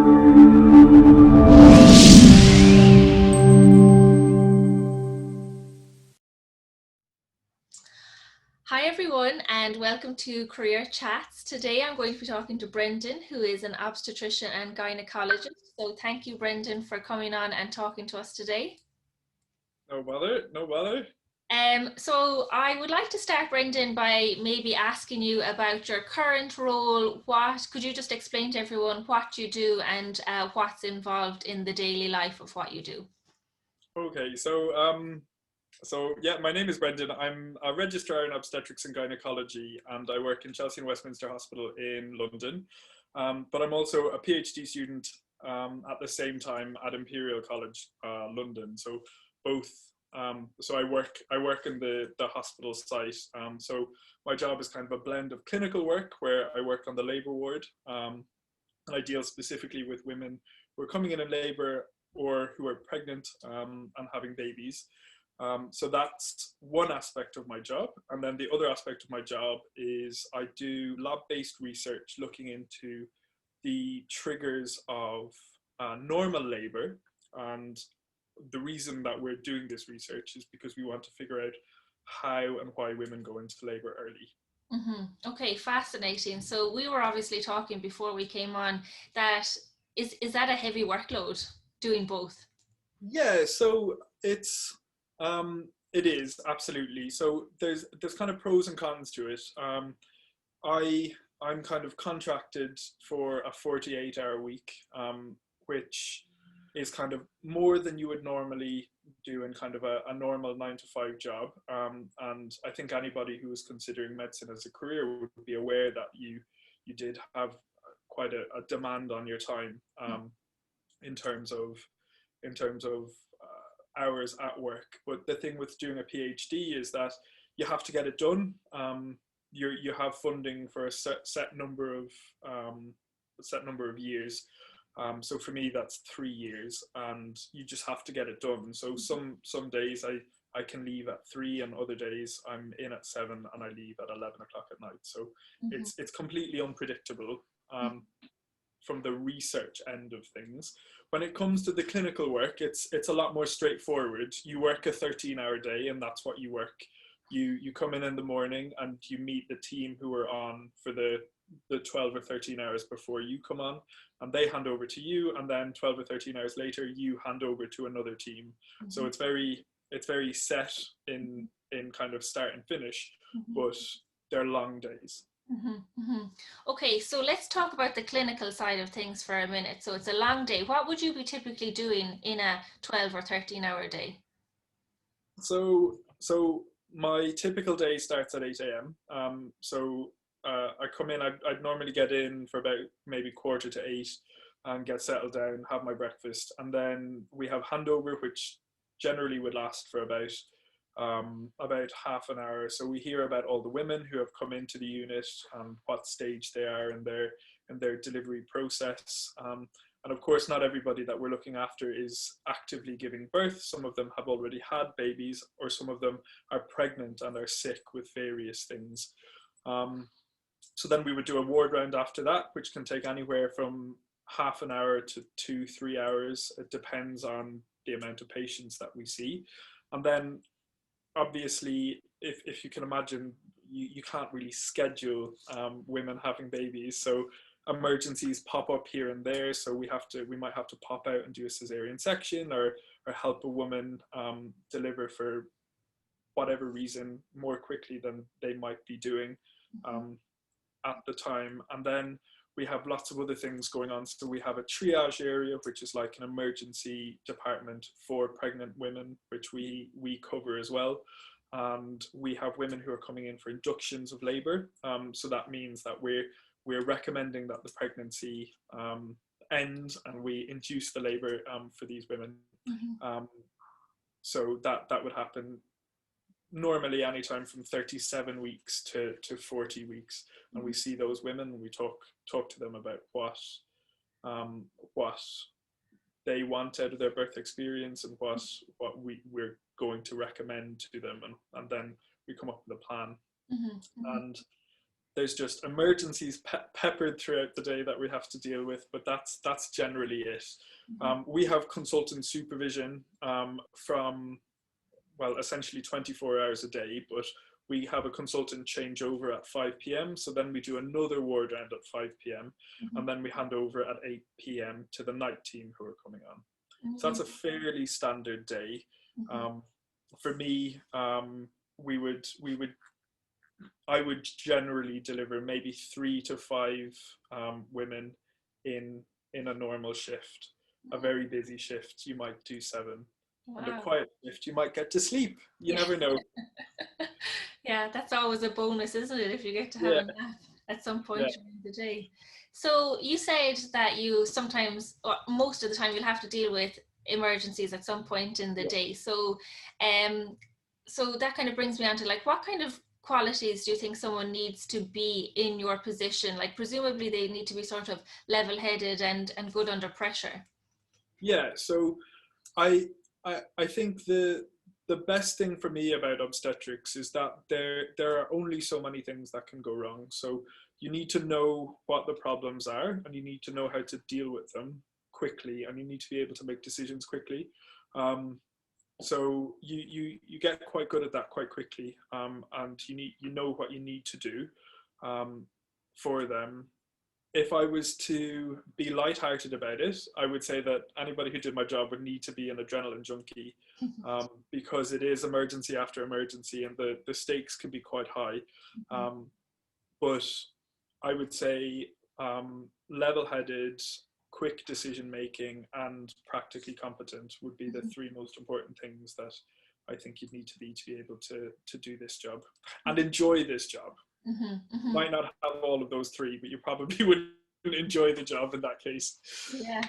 Hi everyone and welcome to Career Chats. Today I'm going to be talking to Brendan, who is an obstetrician and gynaecologist. So thank you, Brendan, for coming on and talking to us today. No bother, no bother. So I would like to start, Brendan, by maybe asking you about your current role. Could you just explain to everyone what you do and what's involved in the daily life of what you do? Okay, so yeah, my name is Brendan. I'm a registrar in obstetrics and gynaecology, and I work in Chelsea and Westminster Hospital in London. But I'm also a PhD student at the same time at Imperial College London. So both. So I work in the hospital site. So my job is kind of a blend of clinical work, where I work on the labour ward, and I deal specifically with women who are coming in labour or who are pregnant and having babies. So that's one aspect of my job. And then the other aspect of my job is I do lab-based research looking into the triggers of normal labour. And the reason that we're doing this research is because we want to figure out how and why women go into labour early. Okay, fascinating. So we were obviously talking before we came on that is that a heavy workload doing both? Yeah, so it is absolutely. So there's kind of pros and cons to it. I I'm kind of contracted for a 48-hour week, which is kind of more than you would normally do in kind of a normal 9 to 5 job. And I think anybody who is considering medicine as a career would be aware that you did have quite a demand on your time, in terms of hours at work. But the thing with doing a PhD is that you have to get it done. You have funding for a set number of years. So for me, that's 3 years, and you just have to get it done. So some days I can leave at 3, and other days I'm in at 7 and I leave at 11 o'clock at night. So it's completely unpredictable. From the research end of things. When it comes to the clinical work, it's a lot more straightforward. You work a 13-hour day, and that's what you work. You come in the morning and you meet the team who are on for the 12 or 13 hours before you come on, and they hand over to you, and then 12 or 13 hours later you hand over to another team. So it's very set in kind of start and finish, but they're long days. Okay, so let's talk about the clinical side of things for a minute. So it's a long day. What would you be typically doing in a 12 or 13-hour day? So my typical day starts at 8 a.m. I come in, I'd normally get in for about maybe 7:45 and get settled down, have my breakfast, and then we have handover, which generally would last for about half an hour. So we hear about all the women who have come into the unit and what stage they are in their delivery process. And of course, not everybody that we're looking after is actively giving birth. Some of them have already had babies, or some of them are pregnant and are sick with various things. So then we would do a ward round after that, which can take anywhere from half an hour to 2-3 hours. It depends on the amount of patients that we see. And then obviously, if you can imagine, you can't really schedule women having babies. So emergencies pop up here and there. So we might have to pop out and do a cesarean section, or help a woman deliver for whatever reason more quickly than they might be doing at the time. And then we have lots of other things going on. So we have a triage area, which is like an emergency department for pregnant women, which we cover as well. And we have women who are coming in for inductions of labour. So that means that we're recommending that the pregnancy end, and we induce the labour for these women. So that would happen normally anytime from 37 weeks to 40 weeks. And we see those women, and we talk to them about what they want out of their birth experience, and what we're going to recommend to them, and then we come up with a plan. And there's just emergencies peppered throughout the day that we have to deal with, but that's generally it. We have consultant supervision from, well, essentially 24 hours a day, but we have a consultant change over at 5 p.m. So then we do another ward round at 5 p.m. And then we hand over at 8 p.m. to the night team who are coming on. So that's a fairly standard day. For me, I would generally deliver maybe 3 to 5 women in a normal shift. A very busy shift, you might do 7. Wow. And a quiet shift, you might get to sleep. You never know. Yeah, that's always a bonus, isn't it? If you get to have a nap at some point during the day. So you said that you sometimes, or most of the time, you'll have to deal with emergencies at some point in the day. So, so that kind of brings me on to, like, what kind of qualities do you think someone needs to be in your position? Like, presumably they need to be sort of level-headed and good under pressure. Yeah, so I think the best thing for me about obstetrics is that there are only so many things that can go wrong. So you need to know what the problems are, and you need to know how to deal with them quickly, and you need to be able to make decisions quickly. So you get quite good at that quite quickly, and you know what you need to do for them. If I was to be lighthearted about it, I would say that anybody who did my job would need to be an adrenaline junkie, because it is emergency after emergency, and the stakes can be quite high. But I would say level-headed, quick decision-making, and practically competent would be the 3 most important things that I think you'd need to be able to do this job and enjoy this job. Might not have all of those 3, but you probably wouldn't enjoy the job in that case. Yeah.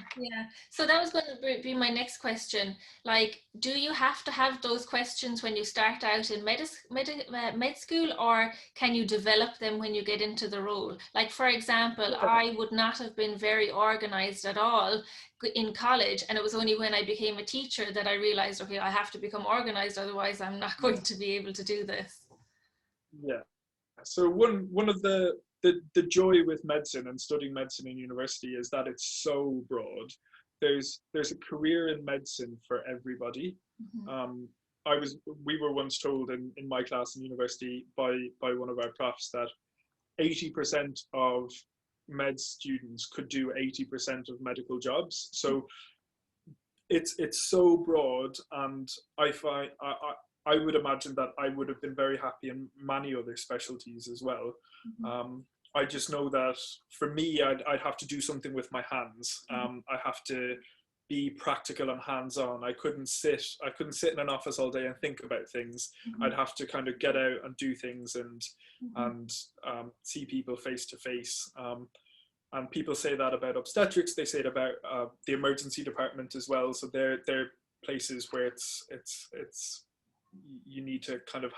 So that was going to be my next question. Like, do you have to have those questions when you start out in med school, or can you develop them when you get into the role? Like, for example, I would not have been very organized at all in college, and it was only when I became a teacher that I realized, okay, I have to become organized, otherwise I'm not going to be able to do this. Yeah. So one of the joy with medicine and studying medicine in university is that it's so broad. There's a career in medicine for everybody. We were once told in my class in university by one of our profs that 80% of med students could do 80% of medical jobs. So it's so broad, and I would imagine that I would have been very happy in many other specialties as well. I just know that for me, I'd have to do something with my hands. I have to be practical and hands-on. I couldn't sit in an office all day and think about things. I'd have to kind of get out and do things and see people face to face. And people say that about obstetrics. They say it about the emergency department as well. So they're places where you need to kind of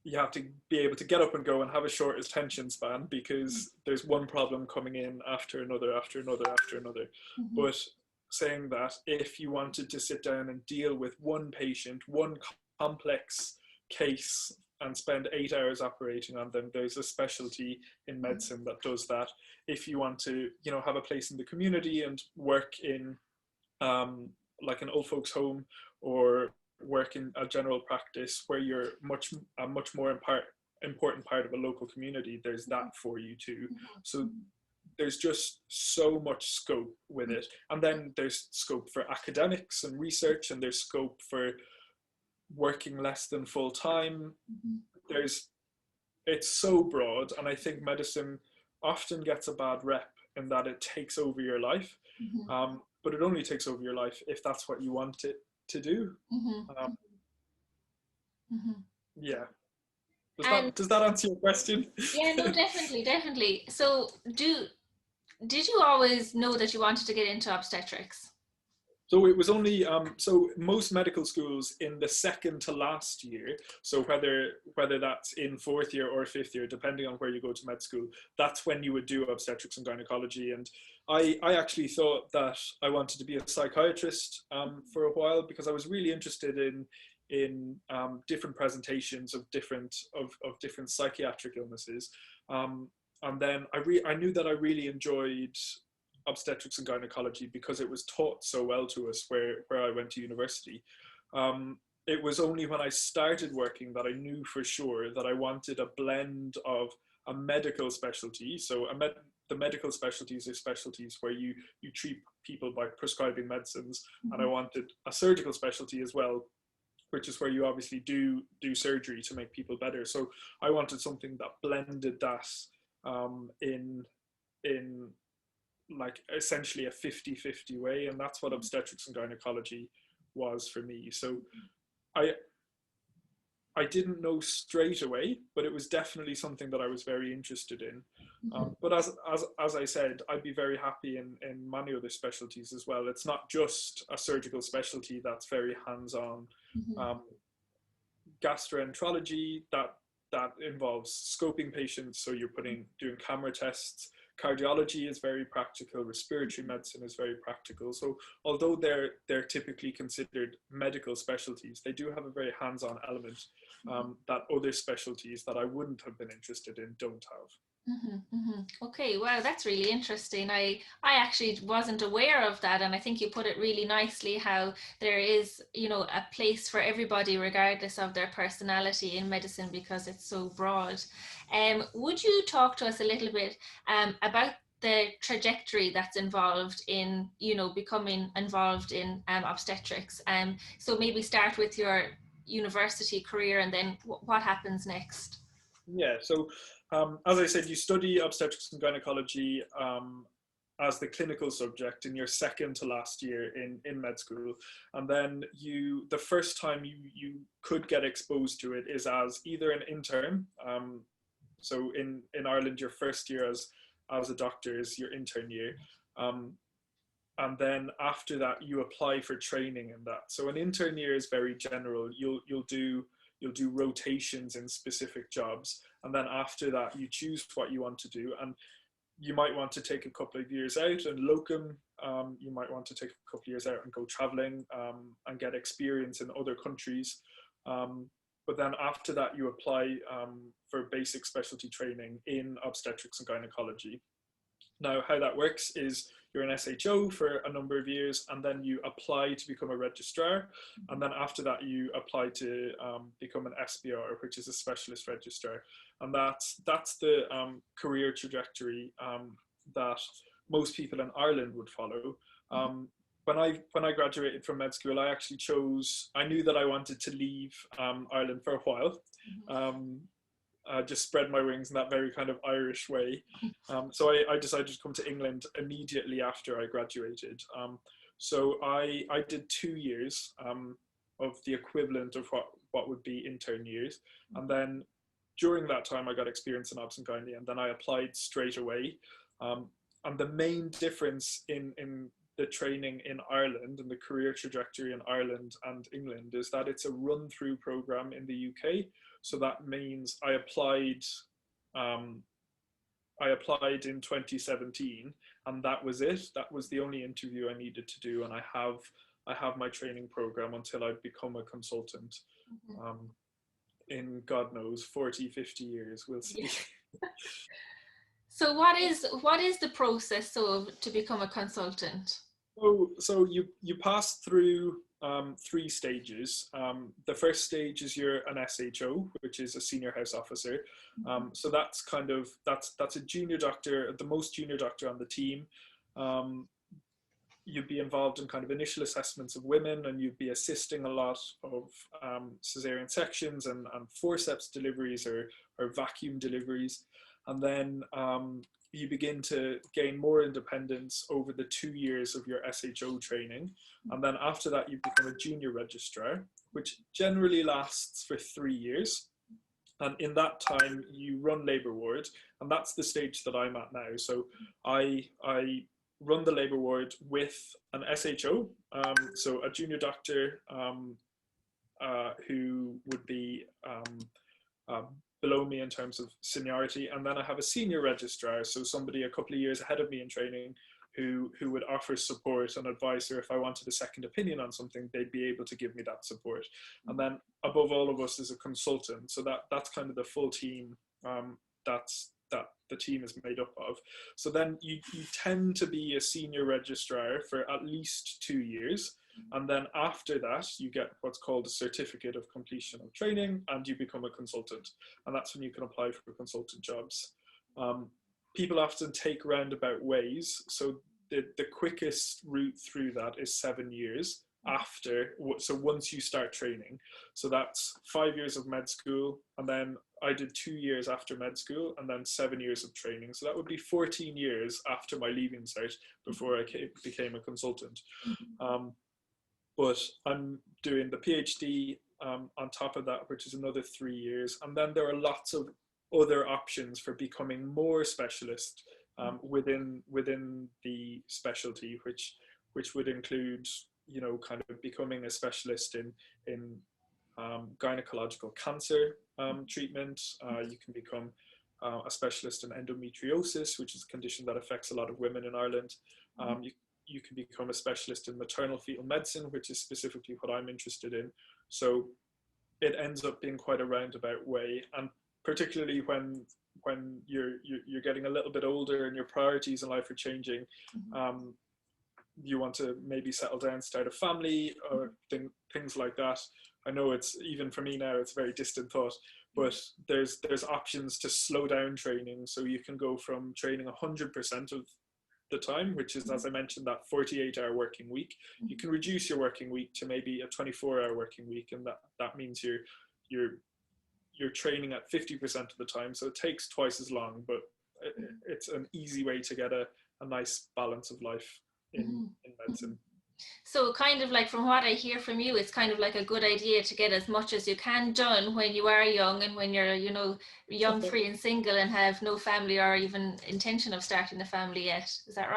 you have to be able to get up and go and have a short attention span, because there's one problem coming in after another, after another, after another. But saying that, if you wanted to sit down and deal with one patient, one complex case, and spend 8 hours operating on them, there's a specialty in medicine that does that. If you want to, have a place in the community and work in like an old folks home, or work in a general practice where you're a much more important part of a local community, there's that for you too. So there's just so much scope with it. And then there's scope for academics and research, and there's scope for working less than full time. It's so broad, and I think medicine often gets a bad rep in that it takes over your life. But it only takes over your life if that's what you want it to do. Yeah. Does that answer your question? Yeah, no, definitely. So did you always know that you wanted to get into obstetrics? So it was only, so most medical schools in the second to last year, so whether that's in 4th year or 5th year, depending on where you go to med school, that's when you would do obstetrics and gynaecology. And I actually thought that I wanted to be a psychiatrist for a while, because I was really interested in different presentations of different psychiatric illnesses. And then I knew that I really enjoyed obstetrics and gynecology because it was taught so well to us where I went to university. It was only when I started working that I knew for sure that I wanted a blend of a medical specialty. So the medical specialties are specialties where you treat people by prescribing medicines, and I wanted a surgical specialty as well, which is where you obviously do surgery to make people better. So I wanted something that blended that in like essentially a 50-50 way, and that's what obstetrics and gynecology was for me. So I didn't know straight away, but it was definitely something that I was very interested in. But as I said, I'd be very happy in many other specialties as well. It's not just a surgical specialty that's very hands-on. Gastroenterology, that involves scoping patients, so you're doing camera tests. Cardiology is very practical. Respiratory medicine is very practical. So although they're typically considered medical specialties, they do have a very hands-on element that other specialties that I wouldn't have been interested in don't have. Okay, wow, that's really interesting. I actually wasn't aware of that, and I think you put it really nicely, how there is, you know, a place for everybody regardless of their personality in medicine because it's so broad. Would you talk to us a little bit about the trajectory that's involved in, you know, becoming involved in obstetrics? So maybe start with your university career and then what happens next? Yeah, so as I said, you study obstetrics and gynecology as the clinical subject in your second to last year in med school. And then the first time you could get exposed to it is as either an intern. So in Ireland, your first year as a doctor is your intern year. And then after that, you apply for training in that. So an intern year is very general. You'll do rotations in specific jobs, and then after that you choose what you want to do, and you might want to take a couple of years out and locum. You might want to take a couple of years out and go traveling and get experience in other countries, but then after that you apply for basic specialty training in obstetrics and gynecology. Now, how that works is you're an SHO for a number of years, and then you apply to become a registrar, and then after that you apply to become an SBR, which is a specialist registrar, and that's the career trajectory that most people in Ireland would follow. When I graduated from med school, I actually I knew that I wanted to leave Ireland for a while. Just spread my wings in that very kind of Irish way. So I decided to come to England immediately after I graduated. So I did 2 years of the equivalent of what would be intern years. And then during that time, I got experience in obs and gynae, and then I applied straight away. And the main difference in the training in Ireland and the career trajectory in Ireland and England is that it's a run-through program in the UK. So that means I applied in 2017, and that was it. That was the only interview I needed to do, and I have my training program until I become a consultant. In God knows 40-50 years, we'll see. Yeah. So what is the process to become a consultant? So you pass through 3 stages. The first stage is you're an SHO, which is a senior house officer. So that's a junior doctor, the most junior doctor on the team. You'd be involved in kind of initial assessments of women, and you'd be assisting a lot of cesarean sections and forceps deliveries or vacuum deliveries. And then you begin to gain more independence over the 2 years of your SHO training. And then after that, you become a junior registrar, which generally lasts for 3 years. And in that time, you run labour ward, and that's the stage that I'm at now. So I run the labour ward with an SHO, so a junior doctor who would be below me in terms of seniority, and then I have a senior registrar, so somebody a couple of years ahead of me in training, who would offer support and advice, or if I wanted a second opinion on something, they'd be able to give me that support. And then above all of us is a consultant. So that's kind of the full team that the team is made up of. So then you tend to be a senior registrar for at least 2 years. And then after that, you get what's called a certificate of completion of training, and you become a consultant. And that's when you can apply for consultant jobs. People often take roundabout ways. So the quickest route through that is 7 years after. So once you start training, so that's 5 years of med school, and then I did 2 years after med school, and then 7 years of training. So that would be 14 years after my leaving cert before I became a consultant. But I'm doing the PhD on top of that, which is another 3 years. And then there are lots of other options for becoming more specialist within the specialty, which would include, you know, kind of becoming a specialist in gynecological cancer treatment. You can become a specialist in endometriosis, which is a condition that affects a lot of women in Ireland. You can become a specialist in maternal fetal medicine, which is specifically what I'm interested in. So it ends up being quite a roundabout way, and particularly when you're getting a little bit older and your priorities in life are changing, you want to maybe settle down, start a family, or things like that. I know it's, even for me now, it's a very distant thought, but there's options to slow down training. So you can go from training 100% of the time, which is, as I mentioned, that 48-hour working week. You can reduce your working week to maybe a 24-hour working week, and that means you're training at 50% of the time. So it takes twice as long, but it's an easy way to get a nice balance of life in medicine. So kind of like, from what I hear from you, it's kind of like a good idea to get as much as you can done when you are young, and when you're, you know, young, free and single, and have no family or even intention of starting a family yet. Is that right?